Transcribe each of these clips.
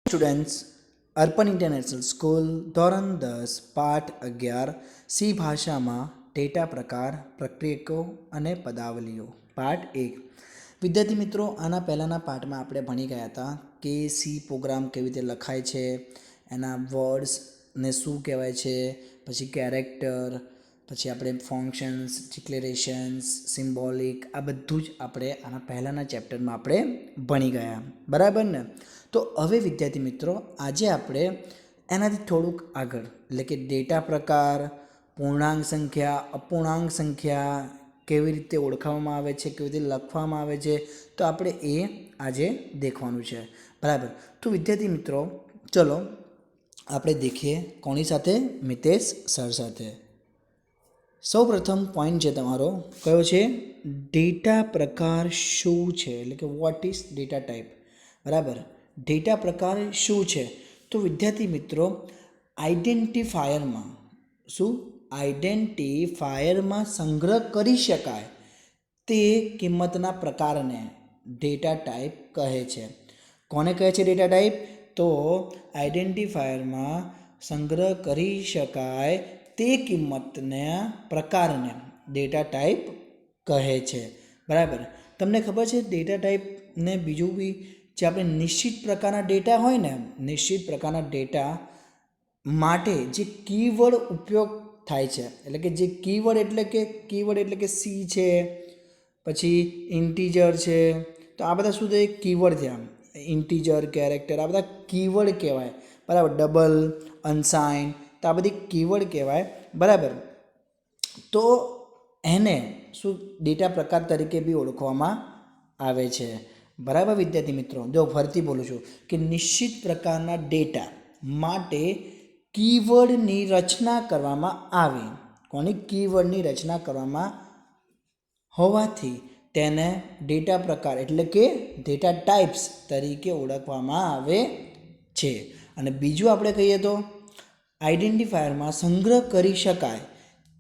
Students અર્પણ international school ધોરણ 10 પાઠ 11 સી ભાષામાં ડેટા પ્રકાર પ્રક્રિયકો અને પદાવલીઓ પાઠ 1 વિદ્યાર્થી મિત્રો આના પહેલાંના પાઠમાં આપણે ભણી ગયા હતા કે સી પ્રોગ્રામ કેવી રીતે લખાય છે, એના વર્ડ્સને શું કહેવાય છે, પછી કેરેક્ટર, પછી આપણે ફંક્શન્સ, ડિક્લેરેશન્સ, સિમ્બોલિક, આ બધું જ આપણે આના પહેલાંના ચેપ્ટરમાં આપણે ભણી ગયા, બરાબર ને? તો હવે વિદ્યાર્થી મિત્રો આજે આપણે એનાથી થોડુંક આગળ એટલે કે ડેટા પ્રકાર, પૂર્ણાંક સંખ્યા, અપૂર્ણાંક સંખ્યા કેવી રીતે ઓળખાવવામાં આવે છે, કેવી રીતે લખવામાં આવે છે, તો આપણે એ આજે દેખવાનું છે, બરાબર? તો વિદ્યાર્થી મિત્રો ચલો આપણે દેખીએ કોની સાથે? મિતેશ સર સાથે. સૌ પ્રથમ પોઈન્ટ છે તમારો કયો છે? ડેટા પ્રકાર શું છે, એટલે કે વોટ ઇઝ ડેટા ટાઈપ, બરાબર? ડેટા પ્રકાર શું છે? તો વિદ્યાર્થી મિત્રો આઈડેન્ટિફાયરમાં શું? આઈડેન્ટિફાયરમાં સંગ્રહ કરી શકાય તે કિંમતના પ્રકારને ડેટા ટાઈપ કહે છે. કોને કહે છે ડેટા ટાઈપ? તો આઈડેન્ટિફાયરમાં સંગ્રહ કરી શકાય તે કિંમતના પ્રકારને ડેટા ટાઈપ કહે છે, બરાબર? તમને ખબર છે ડેટા ટાઈપને બીજું બી જે આપણે નિશ્ચિત પ્રકારના ડેટા હોય ને, નિશ્ચિત પ્રકારના ડેટા માટે જે કીવર્ડ ઉપયોગ થાય છે, એટલે કે જે કીવર્ડ એટલે કે સી છે, પછી ઇન્ટીજર છે, તો આ બધા શું થાય? કીવર્ડ થયા. ઇન્ટીજર, કેરેક્ટર, આ બધા કીવર્ડ કહેવાય, બરાબર? ડબલ, અનસાઇન, તો આ બધી કીવર્ડ કહેવાય, બરાબર? તો એને શું ડેટા પ્રકાર તરીકે બી ઓળખવામાં આવે છે, બરાબર વિદ્યાર્થી મિત્રો? જો ફરીથી બોલું છું કે નિશ્ચિત પ્રકારના ડેટા માટે કીવર્ડની રચના કરવામાં આવે. કોની? કીવર્ડની રચના કરવામાં હોવાથી તેને ડેટા પ્રકાર એટલે કે ડેટા ટાઈપ્સ તરીકે ઓળખવામાં આવે છે. અને બીજું આપણે કહીએ તો આઈડેન્ટિફાયરમાં સંગ્રહ કરી શકાય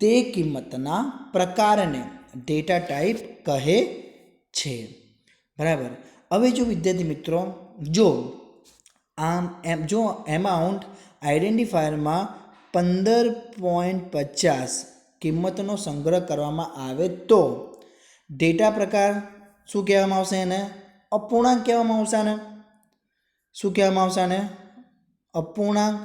તે કિંમતના પ્રકારને ડેટા ટાઈપ કહે છે, બરાબર? હવે જો વિદ્યાર્થી મિત્રો જો એમાઉન્ટ આઈડેન્ટિફાયરમાં 15.50 કિંમતનો સંગ્રહ કરવામાં આવે તો ડેટા પ્રકાર શું કહેવામાં આવશે? એને અપૂર્ણાંક કહેવામાં આવશે. ને શું કહેવામાં આવશે? આને અપૂર્ણાંક,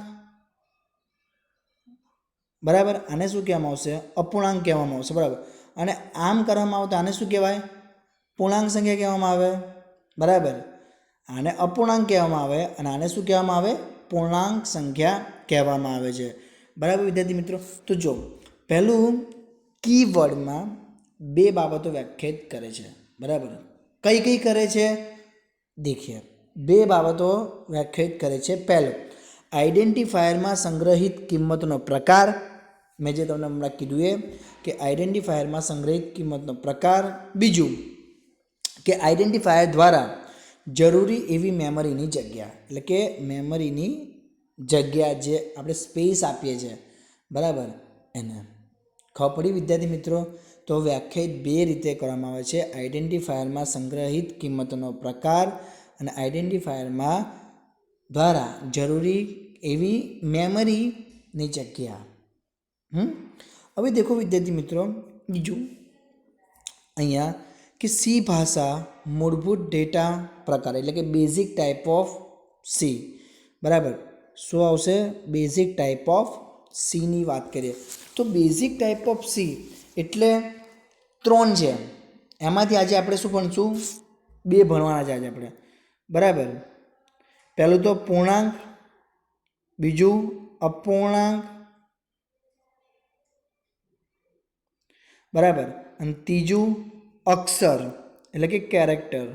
બરાબર? આને શું કહેવામાં આવશે? અપૂર્ણાંક કહેવામાં આવશે, બરાબર? અને આમ કરવામાં આવે તો આને શું કહેવાય? પૂર્ણાંક સંખ્યા કહેવામાં આવે, બરાબર? આને અપૂર્ણાંક કહેવામાં આવે અને આને શું કહેવામાં આવે? પૂર્ણાંક સંખ્યા કહેવામાં આવે છે, બરાબર વિદ્યાર્થી મિત્રો? તો જો પહેલું કીવર્ડમાં બે બાબતો વ્યાખ્યાયિત કરે છે, બરાબર? કઈ કઈ કરે છે? દેખીએ. બે બાબતો વ્યાખ્યાયિત કરે છે. પહેલું, આઈડેન્ટિફાયરમાં સંગ્રહિત કિંમતનો પ્રકાર. મેં જે તમને હમણાં કીધું એ કે આઈડેન્ટિફાયરમાં સંગ્રહિત કિંમતનો પ્રકાર. બીજું કે આઈડેન્ટિફાયર દ્વારા જરૂરી એવી મેમરીની જગ્યા, એટલે કે મેમરીની જગ્યા જે આપણે સ્પેસ આપીએ છીએ, બરાબર? એને ખબર પડી વિદ્યાર્થી મિત્રો? તો વ્યાખ્યાયિત બે રીતે કરવામાં આવે છે: આઈડેન્ટિફાયરમાં સંગ્રહિત કિંમતનો પ્રકાર અને આઈડેન્ટિફાયરમાં દ્વારા જરૂરી એવી મેમરીની જગ્યા. હવે દેખો વિદ્યાર્થી મિત્રો બીજું અહીંયા કે સી ભાષા મૂળભૂત ડેટા પ્રકાર એટલે કે બેઝિક ટાઈપ ઓફ સી, બરાબર? શું આવશે? બેઝિક ટાઈપ ઓફ સીની વાત કરીએ તો બેઝિક ટાઈપ ઓફ સી એટલે 3 છે. એમાંથી આજે આપણે શું ભણશું? 2 ભણવાના છે આજે આપણે, બરાબર? પહેલું તો પૂર્ણાંક, બીજું અપૂર્ણાંક, બરાબર? અને ત્રીજું અક્ષર એટલે કે કેરેક્ટર.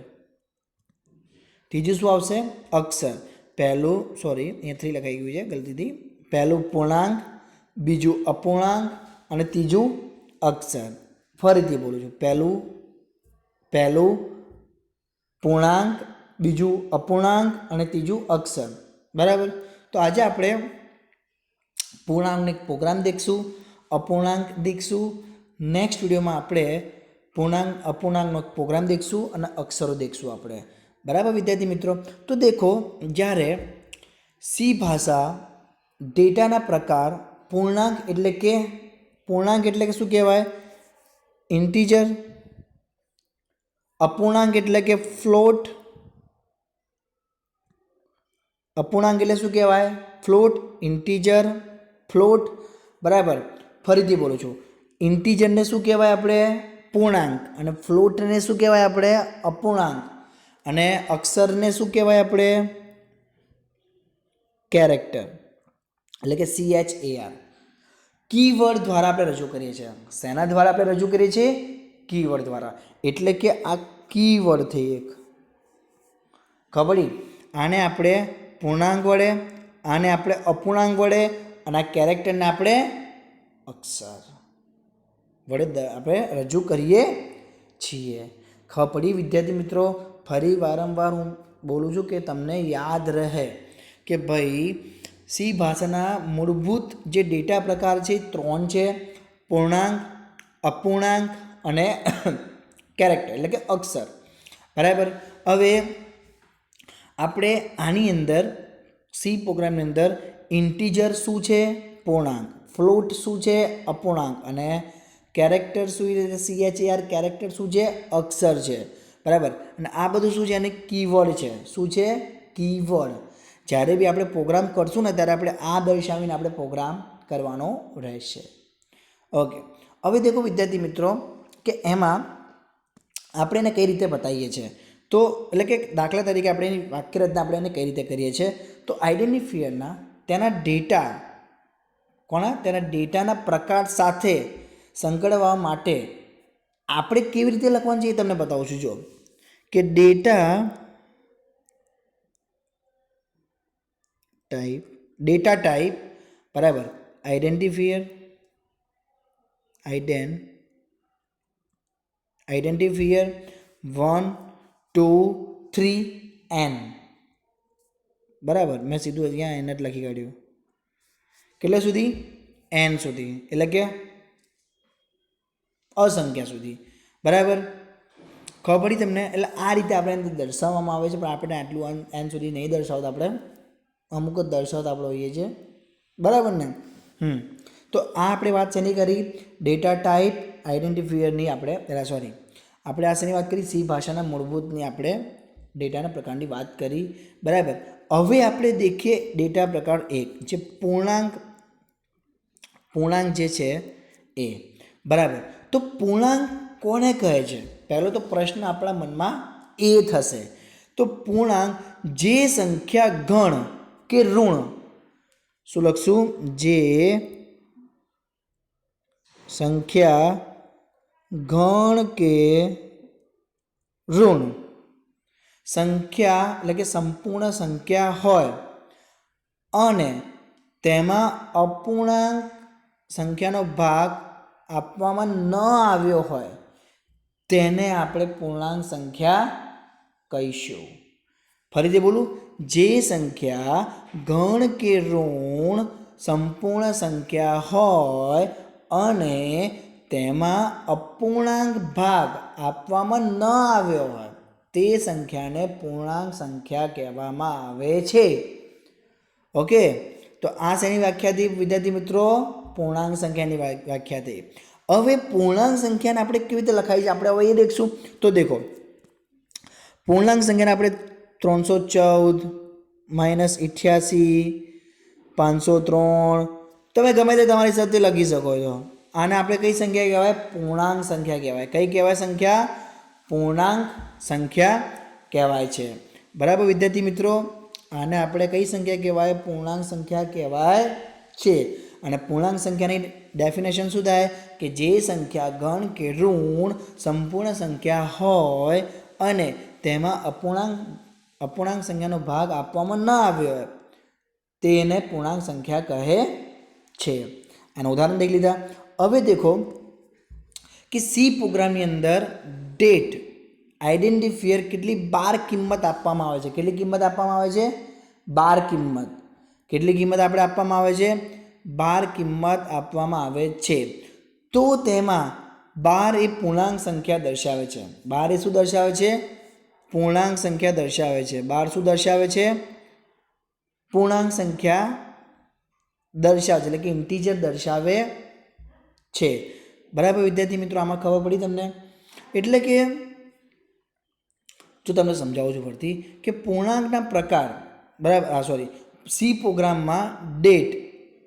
ત્રીજું શું આવશે? અક્ષર. પહેલું અહીંયા 3 લખાઈ ગયું છે ગલતીથી. પહેલું પૂર્ણાંક, બીજું અપૂર્ણાંક અને ત્રીજું અક્ષર. ફરીથી બોલું છું, પહેલું પૂર્ણાંક, બીજું અપૂર્ણાંક અને ત્રીજું અક્ષર, બરાબર? તો આજે આપણે પૂર્ણાંકનો એક પ્રોગ્રામ દેખશું, અપૂર્ણાંક દેખશું. નેક્સ્ટ વિડીયોમાં આપણે પૂર્ણાંક અપૂર્ણાંકનો પ્રોગ્રામ દેખશું અને અક્ષરો દેખશું આપણે, બરાબર વિદ્યાર્થી મિત્રો? તો દેખો જ્યારે સી ભાષા ડેટાના પ્રકાર પૂર્ણાંક એટલે કે શું કહેવાય? ઇન્ટીજર. અપૂર્ણાંક એટલે કે ફ્લોટ. અપૂર્ણાંક એટલે શું કહેવાય? ફ્લોટ. Integer, float. બરાબર. ફરીથી બોલું છું, ઇન્ટીજરને શું કહેવાય આપણે? પૂર્ણાંક. અને ફ્લોટને શું કહેવાય આપણે? અપૂર્ણાંક. અને અક્ષરને શું કહેવાય આપણે? કેરેક્ટર, એટલે કે CHAR. કીવર્ડ દ્વારા આપણે રજૂ કરીએ છીએ. શેના દ્વારા આપણે રજૂ કરીએ છીએ? કીવર્ડ દ્વારા. એટલે કે આ કીવર્ડ થઈ એક. ખબર? આને આપણે પૂર્ણાંક વડે, આને આપણે અપૂર્ણાંક વડે, અને આ કેરેક્ટરને આપણે અક્ષર વડે આપણે રજૂ કરીએ છીએ. ખબર પડી વિદ્યાર્થી મિત્રો? ફરી વારંવાર હું બોલું છું કે તમને યાદ રહે કે ભાઈ સી ભાષાના મૂળભૂત જે ડેટા પ્રકાર છે 3 છે: પૂર્ણાંક, અપૂર્ણાંક અને કેરેક્ટર એટલે કે અક્ષર. બરાબર. હવે આપણે આની અંદર સી પ્રોગ્રામની અંદર ઇન્ટીજર શું છે? પૂર્ણાંક. ફ્લોટ શું છે? અપૂર્ણાંક. અને કેરેક્ટર શું છે? CHAR. કેરેક્ટર શું છે? અક્ષર છે. બરાબર. અને આ બધું શું છે? અને કીવર્ડ છે. શું છે? કીવર્ડ. જ્યારે બી આપણે પ્રોગ્રામ કરશું ને ત્યારે આપણે આ દર્શાવીને આપણે પ્રોગ્રામ કરવાનો રહેશે. ઓકે. હવે દેખો વિદ્યાર્થી મિત્રો કે એમાં આપણે એને કઈ રીતે બતાવીએ છીએ. તો એટલે કે દાખલા તરીકે આપણે એની વાક્યરચના આપણે એને કઈ રીતે કરીએ છીએ. તો આઈડેન્ટિફાયરના તેના ડેટા તેના ડેટાના પ્રકાર સાથે સંકળાવવા માટે આપણે કેવી રીતે લખવાનું છે એ તમને બતાવું છું. જો કે ડેટા ટાઈપ બરાબર, આઈડેન્ટિફાયર 1 2 3 n. બરાબર. મેં સીધું અહીંયા n જ લખી કાઢ્યું. કેટલા સુધી? n સુધી, એટલે કે અસંખ્યા સુધી. બરાબર. ખબર પડી તમને? એટલે આ રીતે આપણે દર્શાવવામાં આવે છે, પણ આપણે આટલું n સુધી નહીં દર્શાવતા, આપણે અમુક જ દર્શાવતા આપણે હોઈએ છીએ. બરાબર ને? તો આ આપણે વાત શેની કરી? ડેટા ટાઈપ આઈડેન્ટિફાયરની આપણે આ શેની વાત કરી? સી ભાષાના મૂળભૂતની આપણે ડેટાના પ્રકારની વાત કરી. બરાબર. હવે આપણે દેખીએ ડેટા પ્રકાર 1 જે પૂર્ણાંક જે છે એ. બરાબર. તો પૂર્ણાંક કોને કહે છે? પહેલો તો પ્રશ્ન આપણા મનમાં એ થશે. તો પૂર્ણાંક જે સંખ્યા ગણ કે ઋણ, શું લખશું? જે સંખ્યા ગણ કે ઋણ સંખ્યા એટલે કે સંપૂર્ણ સંખ્યા હોય અને તેમાં અપૂર્ણાંક સંખ્યાનો ભાગ આપવામાં ન આવ્યો હોય તેને આપણે પૂર્ણાંક સંખ્યા કહીશું. ફરીથી બોલું, જે સંખ્યા ગણ કે ઋણ સંપૂર્ણ સંખ્યા હોય અને તેમાં અપૂર્ણાંક ભાગ આપવામાં ન આવ્યો હોય તે સંખ્યાને પૂર્ણાંક સંખ્યા કહેવામાં આવે છે. ઓકે. તો આ શેની વ્યાખ્યા થઈ વિદ્યાર્થી મિત્રો? પૂર્ણાંક સંખ્યાની વ્યાખ્યા થઈ. હવે પૂર્ણાંક સંખ્યાને આપણે કેવી રીતે લખાય છે આપણે હવે એ દેખશું. તો દેખો, પૂર્ણાંક સંખ્યાને આપણે 314 -88 503 તમે ગમે તે તમારી સાથે લખી શકો છો. આને આપણે કઈ સંખ્યા કહેવાય? પૂર્ણાંક સંખ્યા કહેવાય. કઈ કહેવાય સંખ્યા? પૂર્ણાંક સંખ્યા કહેવાય છે. બરાબર વિદ્યાર્થી મિત્રો? આને આપણે કઈ સંખ્યા કહેવાય? પૂર્ણાંક સંખ્યા કહેવાય છે. અને પૂર્ણાંક સંખ્યાની ડેફિનેશન શું થાય? કે જે સંખ્યા ગણ કે ઋણ સંપૂર્ણ સંખ્યા હોય અને તેમાં અપૂર્ણાંક સંખ્યાનો ભાગ આપવામાં ન આવ્યો હોય તેને પૂર્ણાંક સંખ્યા કહે છે. આનું ઉદાહરણ દેખી લીધા. હવે દેખો કે સી પ્રોગ્રામની અંદર ડેટ આઈડેન્ટિફાયર કેટલી 12 કિંમત આપવામાં આવે છે. કેટલી કિંમત આપવામાં આવે છે? 12 કિંમત. કેટલી કિંમત આપણે આપવામાં આવે છે? 12 કિંમત આપવામાં આવે છે. તો તેમાં 12 એ પૂર્ણાંક સંખ્યા દર્શાવે છે. 12 એ શું દર્શાવે છે? પૂર્ણાંક સંખ્યા દર્શાવે છે. 12 શું દર્શાવે છે? પૂર્ણાંક સંખ્યા દર્શાવે છે, એટલે કે ઇન્ટીજર દર્શાવે છે. બરાબર વિદ્યાર્થી મિત્રો, આમાં ખબર પડી તમને? એટલે કે જો તમને સમજાવું છું ફરીથી કે પૂર્ણાંકના પ્રકાર, બરાબર, સી પ્રોગ્રામમાં ડેટ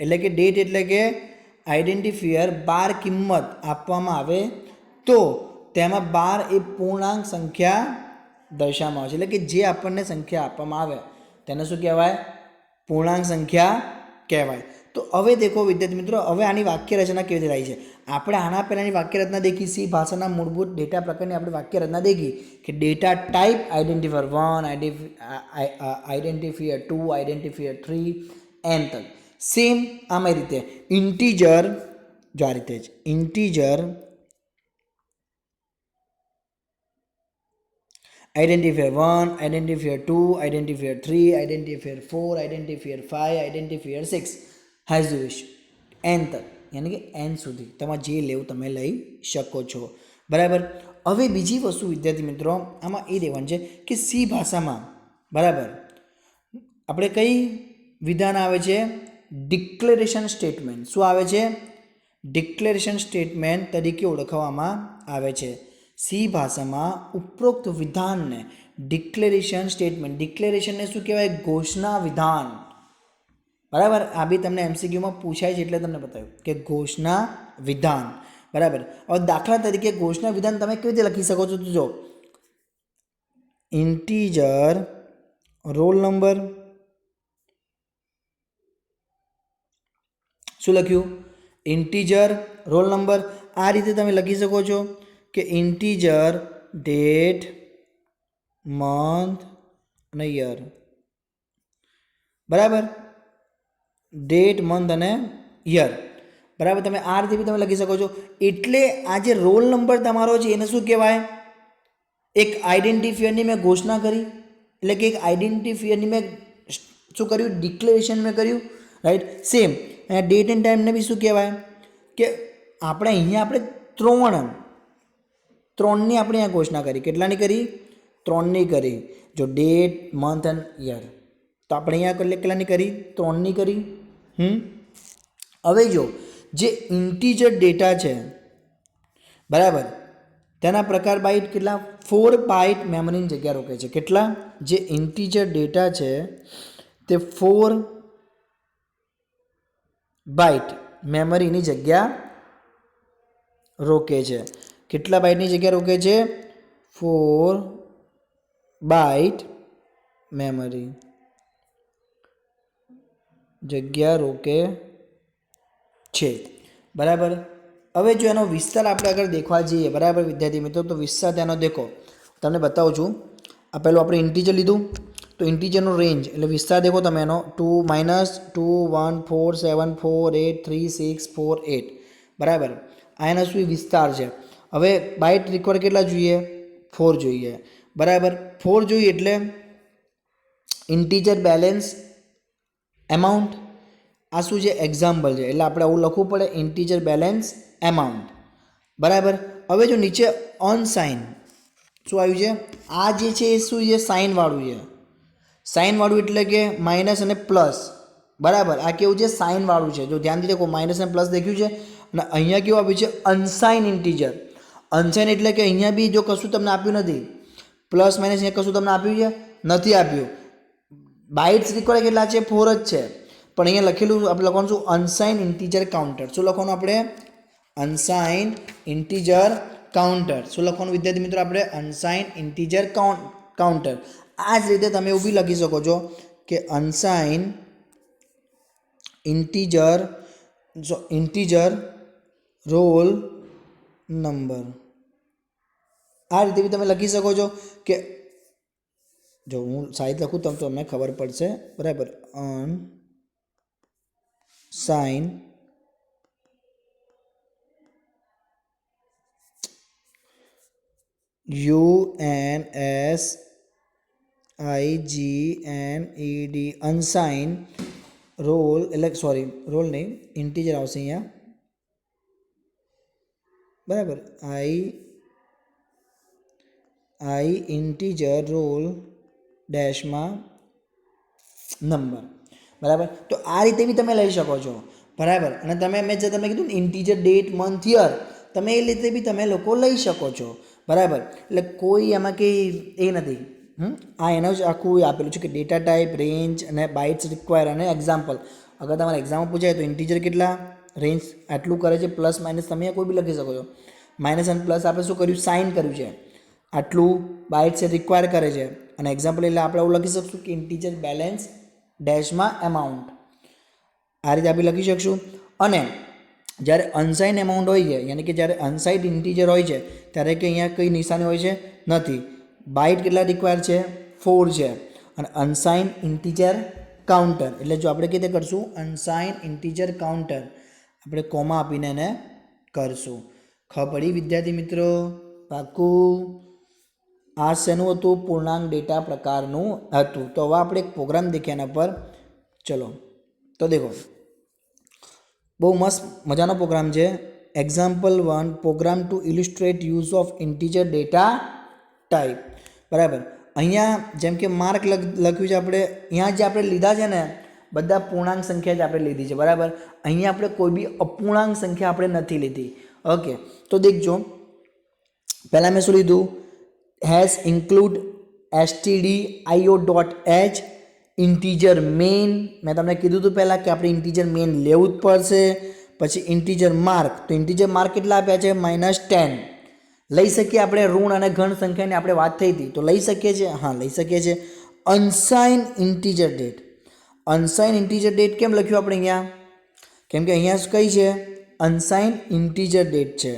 એટલે કે આઈડેન્ટિફાયર 12 કિંમત આપવામાં આવે તો તેમાં 12 એ પૂર્ણાંક સંખ્યા દર્શાવવામાં આવે છે. એટલે કે જે આપણને સંખ્યા આપવામાં આવે તેને શું કહેવાય? પૂર્ણાંક સંખ્યા કહેવાય. તો હવે દેખો વિદ્યાર્થી મિત્રો, હવે આની વાક્ય રચના કેવી રીતે થાય છે? આપણે આના પહેલાંની વાક્ય રચના દેખી, સી ભાષાના મૂળભૂત ડેટા પ્રકારની આપણે વાક્ય રચના દેખી કે data type identifier 1, identifier 2, identifier 3 N તક. સેમ આમાં રીતે ઇન્ટીજર, જો આ રીતે જ integer identifier 1, identifier 2, identifier 3, identifier 4, identifier 5, identifier 6 as you wish N તક, યાની કે એન સુધી તમારે જે લેવું તમે લઈ શકો છો. બરાબર. હવે બીજી વસ્તુ વિદ્યાર્થી મિત્રો આમાં એ રહેવાનું છે કે સી ભાષામાં, બરાબર, આપણે કઈ વિધાન આવે છે? Declaration statement. શું આવે છે? ડિક્લેરેશન સ્ટેટમેન્ટ તરીકે ઓળખવામાં આવે છે. સી ભાષામાં ઉપરોક્ત વિધાનને ડિક્લેરેશન સ્ટેટમેન્ટ, ડિક્લેરેશનને શું કહેવાય? ઘોષણા વિધાન. બરાબર. આ બી તમને એમસીક્યુમાં પૂછાય છે એટલે તમને બતાવ્યું કે ઘોષણા વિધાન. બરાબર. હવે દાખલા તરીકે ઘોષણા વિધાન તમે કેવી રીતે લખી શકો છો? તો જો ઇન્ટીજર રોલ નંબર, શું લખ્યું? Integer roll number. આ રીતે તમે લખી શકો છો કે ઇન્ટીજર ડેટ, મંથ અને યર. બરાબર. ડેટ, મંથ અને યર. બરાબર. તમે આ રીતે બી તમે લખી શકો છો. એટલે આ જે રોલ નંબર તમારો છે એને શું કહેવાય? એક આઈડેન્ટિફાયરની મેં ઘોષણા કરી, એટલે કે એક આઈડેન્ટિફાયરની મેં શું કર્યું? ડિક્લેરેશન મેં કર્યું. રાઈટ. સેમ ડેટ એન્ડ ટાઈમને બી શું કહેવાય? કે આપણે અહીંયા ત્રણની આપણે અહીંયા ઘોષણા કરી. કેટલાની કરી? 3ની કરી. જો ડેટ, મંથ એન્ડ યર, તો આપણે અહીંયા કેટલાની કરી? 3ની કરી. હવે જો જે ઇન્ટીજર ડેટા છે, બરાબર, તેના પ્રકાર બાઇટ કેટલા? 4 બાઇટ મેમરીની જગ્યા રોકે છે. કેટલા? જે ઇન્ટીજર ડેટા છે તે 4 બાઇટ મેમરીની જગ્યા રોકે છે. કેટલા બાઇટની જગ્યા રોકે છે? 4 બાઇટ મેમરી જગ્યા રોકે છે. બરાબર. હવે જો એનો વિસ્તાર આપણે આગળ દેખવા જઈએ, બરાબર વિદ્યાર્થી મિત્રો, તો વિસ્તાર તેનો દેખો તમને બતાવું છું. આ પહેલું આપણે ઇન્ટીજર લીધું, તો ઇન્ટીજરનો રેન્જ એટલે વિસ્તાર દેખો તમે એનો -2, 1, 4, 7, 4, 8, 3, 6, 4, 8. બરાબર. આ એનો શું વિસ્તાર છે. હવે બાઇટ રિક્વાયર કેટલા જોઈએ? 4 જોઈએ. બરાબર. 4 જોઈએ એટલે ઇન્ટીજર બેલેન્સ એમાઉન્ટ. આ શું છે? એક્ઝામ્પલ છે એટલે આપણે આવું લખવું પડે, ઇન્ટીજર બેલેન્સ એમાઉન્ટ. બરાબર. હવે જો નીચે અનસાઇન શું આવ્યું છે? આ જે છે એ શું છે? સાઇનવાળું છે. સાઇનવાળું એટલે કે માઇનસ અને પ્લસ. બરાબર. આ કેવું છે? સાઇનવાળું છે. જો ધ્યાનથી દેખો, માઇનસ અને પ્લસ દેખ્યું છે. અને અહીંયા કેવું આપ્યું છે? Unsign integer. અનસાઇન એટલે કે અહીંયા બી જો કશું તમને આપ્યું નથી, પ્લસ માઇનસ અહીંયા કશું તમને આપ્યું છે નથી આપ્યું. બાઇટ્સ રિક્વાયર કેટલા છે? 4 જ છે. પણ અહીંયા લખેલું આપણે લખવાનું શું? Unsigned integer counter. શું લખવાનું આપણે? Unsigned integer counter. શું લખવાનું વિદ્યાર્થી મિત્રો આપણે? Unsigned integer counter. આ જ રીતે તમે એવું બી લખી શકો છો કે અનસાઇન ઇન્ટીજર રોલ નંબર. આ રીતે બી તમે લખી શકો છો કે જો હું સાઈડ લખું તો તમને ખબર પડશે. બરાબર. અનસાઇન UNSIGNED અનસાઇન રોલ, એટલે સોરી રોલ નહીં, ઇન્ટીજર આવશે અહીંયા. બરાબર. Integer role ડેશમાં number. બરાબર. તો આ રીતે બી તમે લઈ શકો છો, બરાબર. અને મેં જે તમને કીધું ને ઇન્ટીજર ડેટ મંથ યર, તમે એ રીતે બી તમે લોકો લઈ શકો છો, બરાબર. એટલે કોઈ એમાં કંઈ એ નથી. આ એનું જ આખું આપેલું છે કે ડેટા ટાઈપ, રેન્જ અને બાઇટ્સ રિક્વાયર અને એક્ઝામ્પલ. અગર તમારે એક્ઝામ્પલ પૂછાય તો ઇન્ટીજર કેટલા, રેન્જ આટલું કરે છે, પ્લસ માઇનસ તમે કોઈ બી લખી શકો છો. માઇનસ અને પ્લસ આપણે શું કર્યું, સાઇન કર્યું છે, આટલું બાઇટ્સ રિક્વાયર કરે છે. અને એક્ઝામ્પલ એટલે આપણે એવું લખી શકશું કે ઇન્ટીજર બેલેન્સ ડેશમાં એમાઉન્ટ, આ રીતે આપણે લખી શકશું. અને જ્યારે અનસાઇન એમાઉન્ટ હોય છે, યાની કે જ્યારે અનસાઇન ઇન્ટીજર હોય છે ત્યારે કે અહીંયા કઈ નિશાની હોય છે નથી. બાઇટ કેટલા રિક્વાયર છે, 4 છે. અને અનસાઇન ઇન્ટીજર કાઉન્ટર એટલે જો આપણે કઈ રીતે કરશું, અનસાઇન ઇન્ટીજર કાઉન્ટર આપણે કોમા આપીને એને કરશું. ખબર પડી વિદ્યાર્થી મિત્રો? પાકું? આ શેનું હતું, પૂર્ણાંક ડેટા પ્રકારનું હતું. તો હવે આપણે એક પ્રોગ્રામ દેખ્યા એના પર. ચલો તો દેખો, બહુ મસ્ત મજાનો પ્રોગ્રામ છે. Example 1, program to illustrate use of integer data type, બરાબર. અહીંયા જેમ કે માર્ક લખ્યું છે, આપણે અહીંયા જે આપણે લીધા છે ને બધા પૂર્ણાંક સંખ્યા જ આપણે લીધી છે, બરાબર. અહીંયા આપણે કોઈ બી અપૂર્ણાંક સંખ્યા આપણે નથી લીધી. ઓકે, તો દેખજો પહેલાં મેં શું લીધું, has include stdio.h integer main. મેં તમને કીધું હતું પહેલાં કે આપણે ઇન્ટીજર મેઇન લેવું જ પડશે. પછી ઇન્ટીજર માર્ક, તો ઇન્ટીજર માર્ક કેટલા આપ્યા છે, -10. લઈ શકીએ આપણે ઋણ અને ઘન સંખ્યાની આપણે વાત થઈ હતી, તો લઈ શકીએ છીએ, હા લઈ શકીએ છીએ. Unsigned integer date, unsigned integer date કેમ લખ્યું આપણે અહીંયા, કેમ કે અહીંયા કઈ છે, અનસાઇન ઇન્ટીજર ડેટ છે,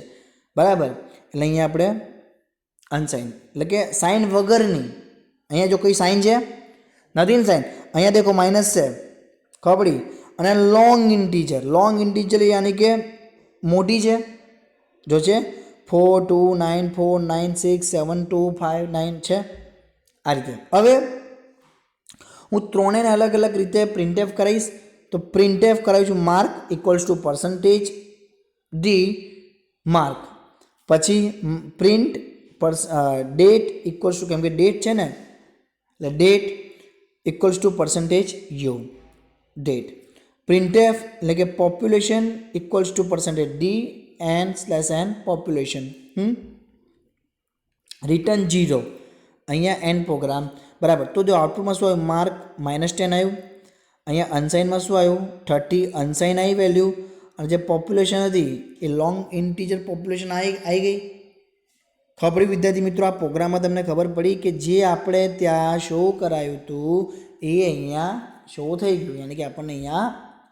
બરાબર. એટલે અહીંયા આપણે અનસાઇન એટલે કે સાઇન વગરની, અહીંયા જો કોઈ સાઇન છે નથી ને સાઇન, અહીંયા દેખો માઇનસ છે, ખબર પડી. અને લોંગ ઇન્ટીજર યાની કે મોટી છે, જો છે 4 2 9 4 9 6 7 2 5 9 છે, આ રીતે. હવે હું ત્રણેયને અલગ અલગ રીતે પ્રિન્ટએફ કરાવીશ. તો પ્રિન્ટએફ કરાવું છું mark equals to percentage D mark, પછી પ્રિન્ટ ડેટ ઇક્વલ્સ ટુ, કેમ કે ડેટ છે ને એટલે date equals to percentage you date. Printf એટલે કે population equals to percentage D n/n population. Return 0, અહીંયા એન પ્રોગ્રામ, બરાબર. તો જો આઉટપુટમાં શું આવ્યું, માર્ક -10 આવ્યું. અહીંયા અનસાઇનમાં શું આવ્યું, 30 અનસાઇન આવી વેલ્યુ. અને જે પોપ્યુલેશન હતી એ લોંગ ઇન્ટીજર પોપ્યુલેશન આવી ગઈ. ખબર પડી વિદ્યાર્થી મિત્રો? આ પ્રોગ્રામમાં તમને ખબર પડી કે જે આપણે ત્યાં શો કરાયું હતું એ અહીંયા શો થઈ ગયું, યાની કે આપણને અહીંયા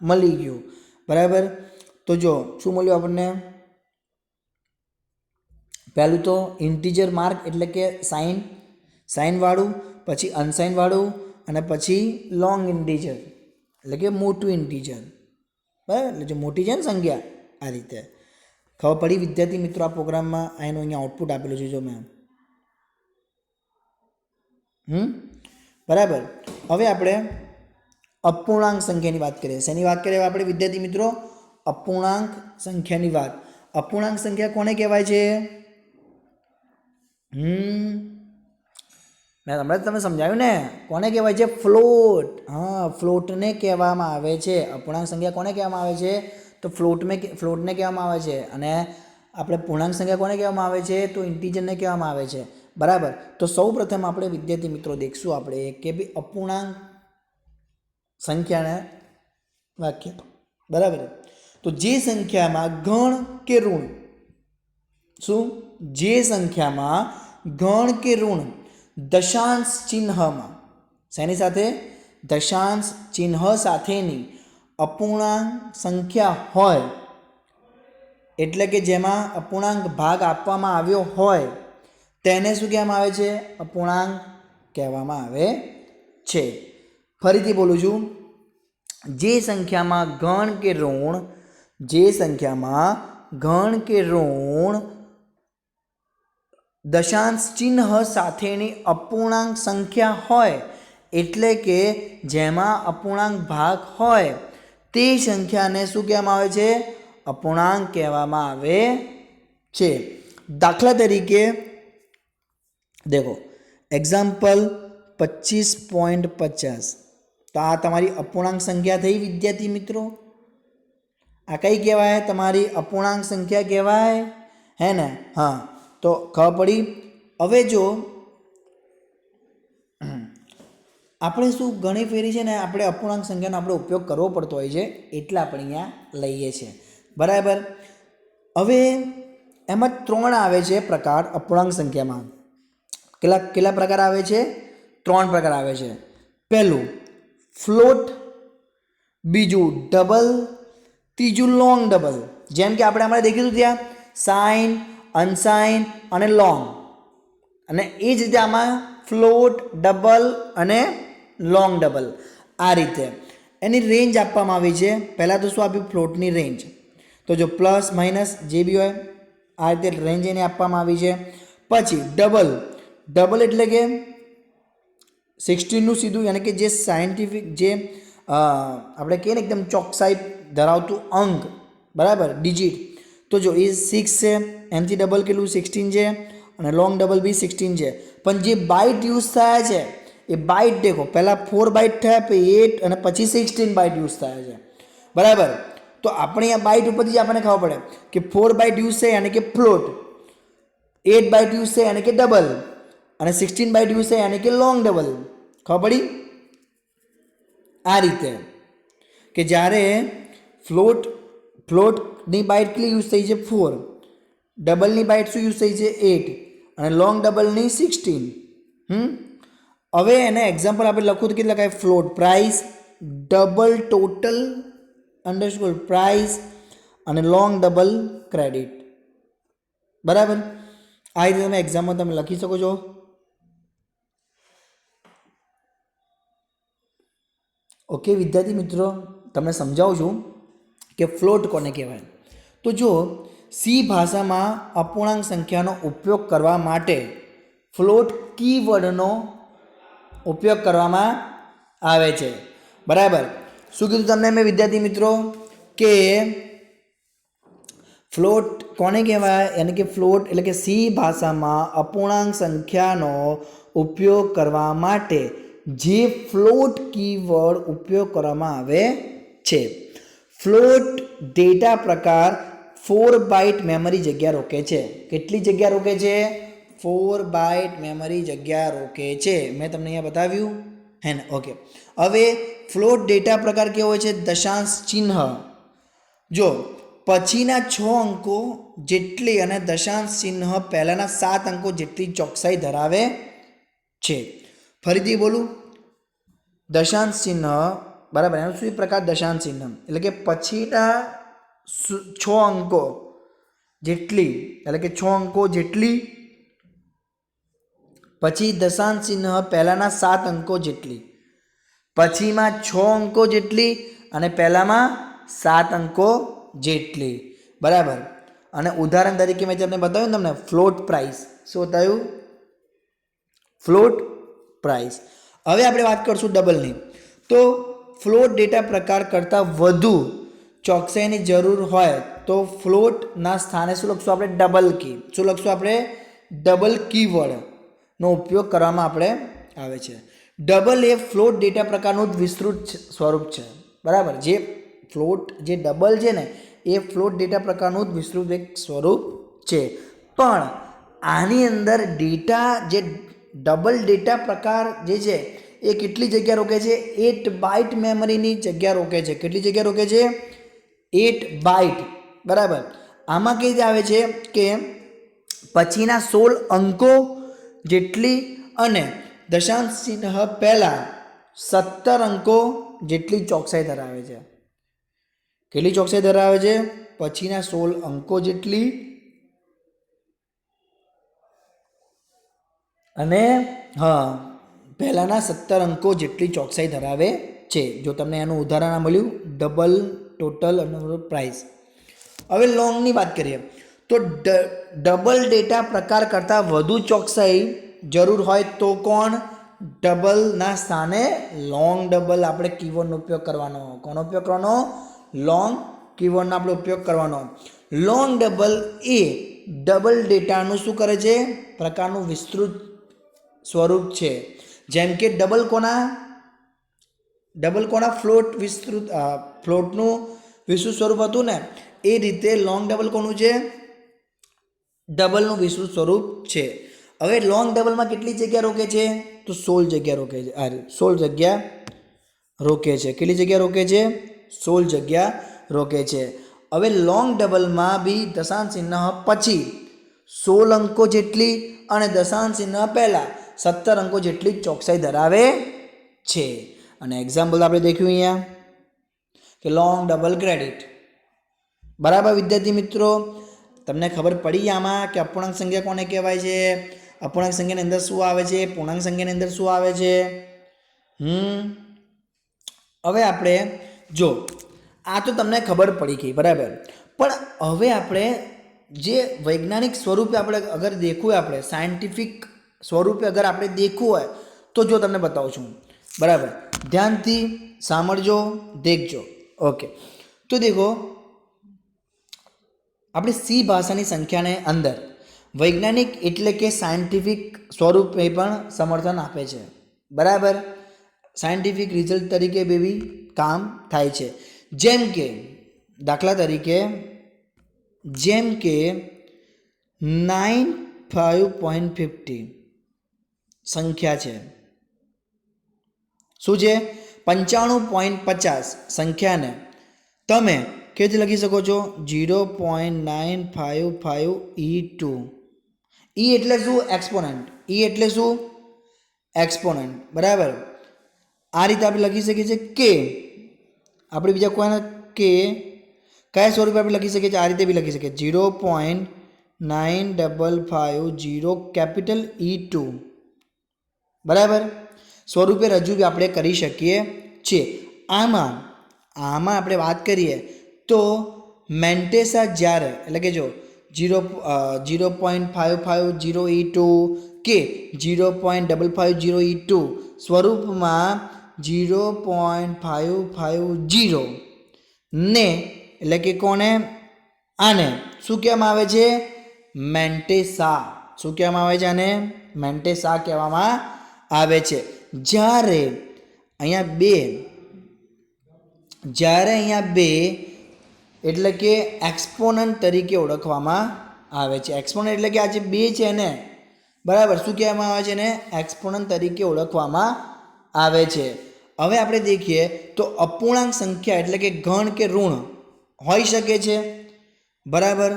મળી ગયું, બરાબર. તો જો શું મળ્યું આપણને, પહેલું તો ઇન્ટીજર માર્ક એટલે કે સાઇનવાળું, પછી અનસાઇનવાળું, અને પછી લોંગ ઇન્ટીજર એટલે કે મોટું ઇન્ટીજર, બરાબર. એટલે જે મોટી છે ને સંખ્યા, આ રીતે. ખબર પડી વિદ્યાર્થી મિત્રો? આ પ્રોગ્રામમાં એનું અહીંયા આઉટપુટ આપેલું છે, જો મેં, બરાબર. હવે આપણે અપૂર્ણાંક સંખ્યાની વાત કરીએ. શેની વાત કરીએ આપણે વિદ્યાર્થી મિત્રો? અપૂર્ણાંક સંખ્યાની વાત. અપૂર્ણાંક સંખ્યા કોને કહેવાય છે? મેં હમણાં તમે સમજાવ્યું ને, કોને કહેવાય છે? ફ્લોટ. હા, ફ્લોટને કહેવામાં આવે છે. અપૂર્ણાંક સંખ્યા કોને કહેવામાં આવે છે? તો ફ્લોટને કહેવામાં આવે છે. અને આપણે પૂર્ણાંક સંખ્યા કોને કહેવામાં આવે છે? તો ઇન્ટીજરને કહેવામાં આવે છે, બરાબર. તો સૌ પ્રથમ આપણે વિદ્યાર્થી મિત્રો દેખશું આપણે કે ભાઈ અપૂર્ણાંક સંખ્યાને વાક્ય, બરાબર. તો જે સંખ્યામાં ગણ કે ઋણ, શું, જે સંખ્યામાં ગણ કે ઋણ દશાંશ ચિહ્નમાં, શેની સાથે, દશાંશ ચિહ્ન સાથેની અપૂર્ણાંક સંખ્યા હોય, એટલે કે જેમાં અપૂર્ણાંક ભાગ આપવામાં આવ્યો હોય તેને શું કહેવામાં આવે છે? અપૂર્ણાંક કહેવામાં આવે છે. ફરીથી બોલું છું, જે સંખ્યામાં ગણ કે ઋણ, જે સંખ્યામાં ગણ કે ઋણ દશાંશ ચિહ્ન સાથેની અપૂર્ણાંક સંખ્યા હોય, એટલે કે જેમાં અપૂર્ણાંક ભાગ હોય તે સંખ્યાને શું કહેવામાં આવે છે? અપૂર્ણાંક કહેવામાં આવે છે. દાખલા તરીકે देखो एग्जाम्पल 25.50 તો આ તમારી અપૂર્ણાંક સંખ્યા થઈ વિદ્યાર્થી મિત્રો. આ કઈ કહેવાય? તમારી અપૂર્ણાંક સંખ્યા કહેવાય, હે ને? હા, તો ખબર પડી. હવે જો આપણે શું ઘણી ફેરી છે ને આપણે અપૂર્ણાંક સંખ્યાનો આપણે ઉપયોગ કરવો પડતો હોય છે, એટલે આપણે અહીંયા લઈએ છીએ, બરાબર. હવે એમાં 3 આવે છે પ્રકાર અપૂર્ણાંક સંખ્યામાં. કેટલા પ્રકાર આવે છે? 3 પ્રકાર આવે છે. પહેલું ફ્લોટ, બીજું ડબલ, ત્રીજું લોંગ ડબલ. જેમ કે આપણે હમણાં દેખીશું ત્યાં સાઇન, અનસાઇન અને લોંગ, અને એ જ રીતે આમાં ફ્લોટ, ડબલ અને લોંગ ડબલ, આ રીતે એની રેન્જ આપવામાં આવી છે. પહેલાં તો શું આપ્યું? ફ્લોટની રેન્જ. તો જો પ્લસ માઇનસ જે બી હોય આ રીતે રેન્જ એને આપવામાં આવી છે. પછી ડબલ એટલે કે 16નું સીધું, યાની કે જે સાયન્ટિફિક જે આપણે કહીએ ને એકદમ ચોકસાઈ ધરાવતું અંક, બરાબર, ડિજિટ. તો જો એ 6 છે, એમથી ડબલ કેટલું? 16 છે, અને લોંગ ડબલ બી 16 છે. પણ જે બાઇટ યુઝ થયા છે એ બાઇટ દેખો, પહેલાં 4 બાઇટ થયા, પછી 8 અને પછી 16 બાઇટ યુઝ થયા છે, બરાબર. તો આપણે અહીંયા બાઇટ ઉપરથી જ આપણને ખબર પડે કે 4 બાઇટ યુઝ છે યાની કે ફ્લોટ, 8 બાઇટ યુઝ છે યાની કે ડબલ, અને 16 બાઇટ યુઝ છે યાની કે લોંગ ડબલ. ખબર પડી? આ રીતે કે જ્યારે ફ્લોટની બાઇટ કેટલી યુઝ થઈ છે? 4, ડબલની બાઇટ શું યુઝ થઈ છે? 8, અને લોંગ ડબલની 16. હવે એને એક્ઝામ્પલ આપણે લખું તો કેટલા લખાય? Float price, double total underscore price અને લોંગ ડબલ ક્રેડિટ, બરાબર. આ રીતે તમે એક્ઝામમાં તમે લખી શકો છો. ઓકે વિદ્યાર્થી મિત્રો, તમને સમજાવું છું કે ફ્લોટ કોને કહેવાય. તો જો સી ભાષામાં અપૂર્ણાંક સંખ્યાનો ઉપયોગ કરવા માટે ફ્લોટ કીવર્ડનો ઉપયોગ કરવામાં આવે છે, બરાબર. શું કીધું તમને મેં વિદ્યાર્થી મિત્રો? કે ફ્લોટ કોને કહેવાય? યાની કે ફ્લોટ એટલે કે સી ભાષામાં અપૂર્ણાંક સંખ્યાનો ઉપયોગ કરવા માટે જે ફ્લોટ કીવર્ડ ઉપયોગ કરવામાં આવે છે. ફ્લોટ ડેટા પ્રકાર 4 બાઇટ મેમરી જગ્યા રોકે છે. કેટલી જગ્યા રોકે છે? 4 બાઇટ મેમરી જગ્યા રોકે છે. મેં તમને અહીંયા બતાવ્યું, હે ને? ઓકે. હવે ફ્લોટ ડેટા પ્રકાર કેવો હોય છે? દશાંશ ચિહ્ન. જો પછીના 6 અંકો જેટલી અને દશાંશ ચિહ્ન પહેલાના 7 અંકો જેટલી ચોકસાઈ ધરાવે છે. ફરીથી બોલું, દશાંશ ચિહ્ન, બરાબર. એનો શું પ્રકાર? દશાંશ ચિહ્ન એટલે કે પછીના 6 અંકો જેટલી, એટલે કે 6 અંકો જેટલી, પછી દશાંશ ચિહ્ન પહેલાના 7 અંકો જેટલી, પછીમાં 6 અંકો જેટલી અને પહેલામાં 7 અંકો જેટલી, બરાબર. અને ઉદાહરણ તરીકે મેં તમને બતાવ્યું તમને ફ્લોટ પ્રાઇસ. શું થયું? Float price. હવે આપણે વાત કરશું ડબલની. તો ફ્લોટ ડેટા પ્રકાર કરતાં વધુ ચોકસાઈની જરૂર હોય તો ફ્લોટના સ્થાને શું લખશું આપણે? ડબલ કી. શું લખશું આપણે? ડબલ કીવર્ડનો ઉપયોગ કરવામાં આપણે આવે છે. ડબલ એ ફ્લોટ ડેટા પ્રકારનું જ વિસ્તૃત સ્વરૂપ છે, બરાબર. જે ફ્લોટ જે ડબલ છે ને એ ફ્લોટ ડેટા પ્રકારનું જ વિસ્તૃત એક સ્વરૂપ છે. પણ આની અંદર ડેટા જે ડબલ ડેટા પ્રકાર જે છે એ કેટલી જગ્યા રોકે છે? 8 બાઇટ મેમરીની જગ્યા રોકે છે. કેટલી જગ્યા રોકે છે? 8 બાઇટ, બરાબર. આમાં કઈ રીતે આવે છે કે પછીના 16 અંકો જેટલી અને દશાંશ ચિહ્ન પહેલાં 17 અંકો જેટલી ચોકસાઈ ધરાવે છે. કેટલી ચોકસાઈ ધરાવે છે? પછીના 16 અંકો જેટલી અને પહેલાંના 17 અંકો જેટલી ચોકસાઈ ધરાવે છે. જો તમને એનું ઉદાહરણ આ મળ્યું, ડબલ ટોટલ અને પ્રાઇસ. હવે લોંગની વાત કરીએ તો ડબલ ડેટા પ્રકાર કરતાં વધુ ચોકસાઈ જરૂર હોય તો કોણ? ડબલના સ્થાને લોંગ ડબલ આપણે કીવર્ડનો ઉપયોગ કરવાનો. કોનો ઉપયોગ કરવાનો? લોંગ કીવર્ડનો આપણે ઉપયોગ કરવાનો. લોંગ ડબલ એ ડબલ ડેટાનું શું કરે છે? પ્રકારનું વિસ્તૃત સ્વરૂપ છે. જેમ કે ડબલ કોના? ડબલ કોના ફ્લોટનું વિસ્તૃત સ્વરૂપ હતું ને એ રીતે લોંગ ડબલ કોનું છે, ડબલનું વિસ્તૃત સ્વરૂપ છે. હવે લોંગ ડબલમાં કેટલી જગ્યા રોકે છે, તો 16 જગ્યા રોકે છે. 16 જગ્યા રોકે છે. કેટલી જગ્યા રોકે છે, 16 જગ્યા રોકે છે. હવે લોંગ ડબલમાં બી દશાંશ ચિહ્ન પછી 16 અંકો જેટલી અને દશાંશ ચિહ્ન પહેલાં 17 અંકો જેટલી ચોકસાઈ ધરાવે છે. અને એક્ઝામ્પલ આપણે દેખ્યું અહીંયા કે લોંગ ડબલ ક્રેડિટ. બરાબર વિદ્યાર્થી મિત્રો, તમને ખબર પડી આમાં કે અપૂર્ણાંક સંખ્યા કોને કહેવાય છે, અપૂર્ણાંક સંખ્યાની અંદર શું આવે છે, પૂર્ણાંક સંખ્યાની અંદર શું આવે છે. હવે આપણે જો આ તો તમને ખબર પડી ગઈ બરાબર, પણ હવે આપણે જે વૈજ્ઞાનિક સ્વરૂપે આપણે અગર દેખવું હોય, આપણે સાયન્ટિફિક સ્વરૂપે અગર આપણે દેખવું હોય તો જો તમને બતાવું છું બરાબર, ધ્યાનથી સાંભળજો, દેખજો. ઓકે, તો દેખો આપણે સી ભાષાની સંખ્યાને અંદર વૈજ્ઞાનિક એટલે કે સાયન્ટિફિક સ્વરૂપે પણ સમર્થન આપે છે. બરાબર, સાયન્ટિફિક રિઝલ્ટ તરીકે બી કામ થાય છે. જેમ કે દાખલા તરીકે જેમ કે 95.50 સંખ્યા છે. શું છે, 95.50 સંખ્યાને તમે કેવી રીતે લખી શકો છો, 0.955E2. ઈ એટલે શું, એક્સપોનન્ટ. ઈ એટલે શું, એક્સપોનન્ટ. બરાબર, આ રીતે આપણે લખી શકીએ છીએ કે આપણે બીજા કોઈના કે કયા સ્વરૂપે આપણે લખી શકીએ છીએ, આ રીતે બી લખી શકીએ 0.9550 કેપિટલ E2. બરાબર, સ્વરૂપે રજૂ આપણે કરી શકીએ છીએ. આમાં આપણે વાત કરીએ તો મેન્ટેસા જ્યારે એટલે કે જો 0.5550E2 કે 0.550E2 સ્વરૂપમાં 0.550 ને એટલે કે કોને, આને શું કહેવામાં આવે છે, મેન્ટેસા. શું કહેવામાં આવે છે, આને મેન્ટેસા કહેવામાં આવે છે. જ્યારે અહીંયા બે એટલે કે એક્સપોનન્ટ તરીકે ઓળખવામાં આવે છે. એક્સપોનન્ટ એટલે કે આ જે બે છે ને બરાબર, શું કહેવામાં આવે છે, ને એક્સપોનન્ટ તરીકે ઓળખવામાં આવે છે. હવે આપણે દેખીએ તો અપૂર્ણાંક સંખ્યા એટલે કે ઘન કે ઋણ હોઈ શકે છે. બરાબર,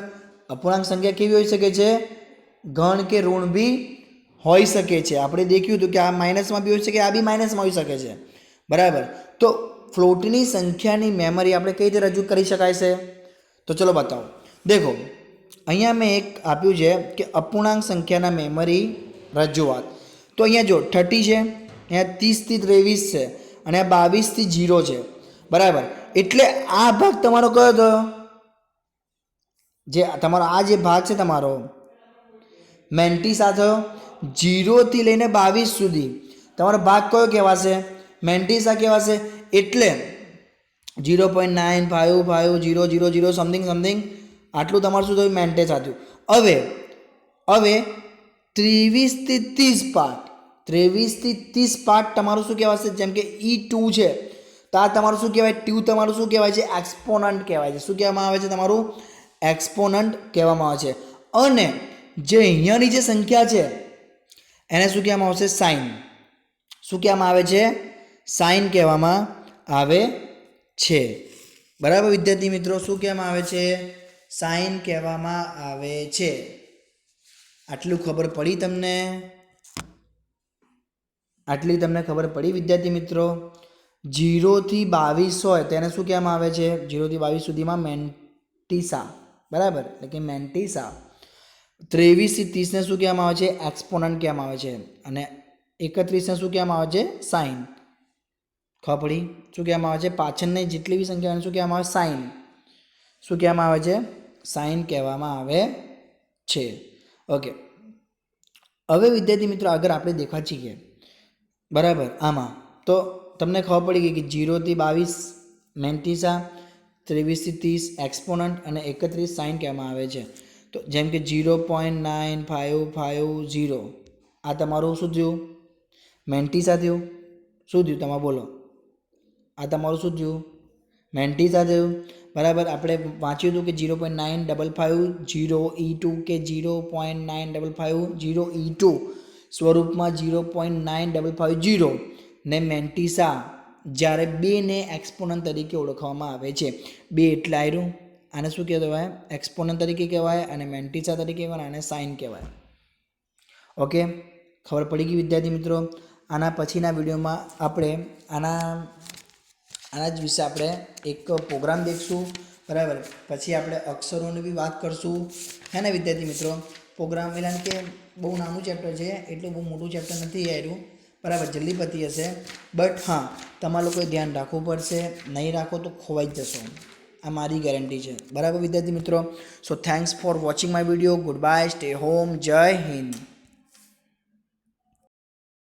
અપૂર્ણાંક સંખ્યા કેવી હોઈ શકે છે, ઘન કે ઋણ બી હોઈ શકે છે. આપણે દેખ્યું હતું કે આ માઇનસમાં બી હોઈ શકે, આ બી માઇનસમાં હોઈ શકે છે. બરાબર, તો ફ્લોટની સંખ્યાની મેમરી આપણે કઈ રીતે રજૂ કરી શકાય છે, તો ચલો બતાવો. દેખો અહીંયા મેં એક આપ્યું છે કે અપૂર્ણાંક સંખ્યાના મેમરી રજૂઆત. તો અહીંયા જો 30 છે, અહીંયા 30 થી 23 છે અને આ 22 થી 0 છે. બરાબર, એટલે આ ભાગ તમારો કયો થયો, જે તમારો આ જે ભાગ છે તમારો મેન્ટીસા થયો. 0 થી લઈને 22 સુધી તમારો ભાગ કયો કહેવાશે, મેન્ટીસા કહેવાશે. એટલે 0.955000 સમથિંગ આટલું તમારું શું થયું, મેન્ટેસા થયું. હવે 23 થી 30 પાર્ટ તમારું શું કહેવાશે, જેમ કે E2 છે તો આ તમારું શું કહેવાય, તમારું શું કહેવાય છે, એક્સપોનન્ટ કહેવાય છે. શું કહેવામાં આવે છે, તમારું એક્સપોનન્ટ કહેવામાં આવે છે. અને જે અહીંયાની જે સંખ્યા છે એને શું કહેવામાં આવશે, સાઇન. શું કહેવામાં આવે છે, સાઇન કહેવામાં આવે છે. બરાબર વિદ્યાર્થી મિત્રો, શું કહેવામાં આવે છે, સાઇન કહેવામાં આવે છે. આટલું ખબર પડી તમને, આટલી તમને ખબર પડી વિદ્યાર્થી મિત્રો. 0 થી 22 હોય તેને શું કહેવામાં આવે છે, 0 થી 22 સુધીમાં મેન્ટીસા. બરાબર, એટલે કે મેન્ટીસા. 23 થી 30 ને શું કહેવામાં આવે છે, એક્સપોનન્ટ કહેવામાં આવે છે. અને 31 ને શું કહેવામાં આવે છે, સાઇન. ખબર પડી, શું કહેવામાં આવે છે, પાછળની જેટલી બી સંખ્યા શું કહેવામાં આવે, સાઇન. શું કહેવામાં આવે છે, સાઇન કહેવામાં આવે છે. ઓકે, હવે વિદ્યાર્થી મિત્રો આગળ આપણે દેખવા છીએ. બરાબર, આમાં તો તમને ખબર પડી ગઈ કે 0 થી 22 મેન્ટીસા, 23 થી 30 એક્સપોનન્ટ અને 31 સાઇન કહેવામાં આવે છે. તો જેમ કે 0.9550 આ તમારું શું થયું, મેન્ટીસા થયું. શું થયું તમારે બોલો, આ તમારું શું થયું? મેન્ટીસા થયું, બરાબર. આપણે વાંચ્યું હતું કે 0.955 કે 0.955 સ્વરૂપમાં 0.9550 ને મેન્ટીસા જ્યારે બેને એક્સપોનન્ટ તરીકે ઓળખવામાં આવે છે. બે એટલે આવ્યું, આને શું કહેવાય? એક્સપોનન્ટ તરીકે કહેવાય, અને મેન્ટીસા તરીકે કહેવાય, આને સાઇન કહેવાય. ઓકે, ખબર પડી ગઈ વિદ્યાર્થી મિત્રો? આના પછીના વિડીયોમાં આપણે આના જ વિશે આપણે એક પ્રોગ્રામ દેખશું, બરાબર. પછી આપણે અક્ષરોની બી વાત કરશું, હે ને વિદ્યાર્થી મિત્રો? પ્રોગ્રામ એટલે કે બહુ નાનું ચેપ્ટર છે, એટલું બહુ મોટું ચેપ્ટર નથી આવ્યું, બરાબર. જલ્દી પતી હશે, બટ હા, તમારા લોકોએ ધ્યાન રાખવું પડશે. નહીં રાખો તો ખોવાઈ જ જશો, આ મારી ગેરંટી છે, બરાબર વિદ્યાર્થી મિત્રો? સો thanks for watching my video. Good bye, stay home, જય હિન્દ.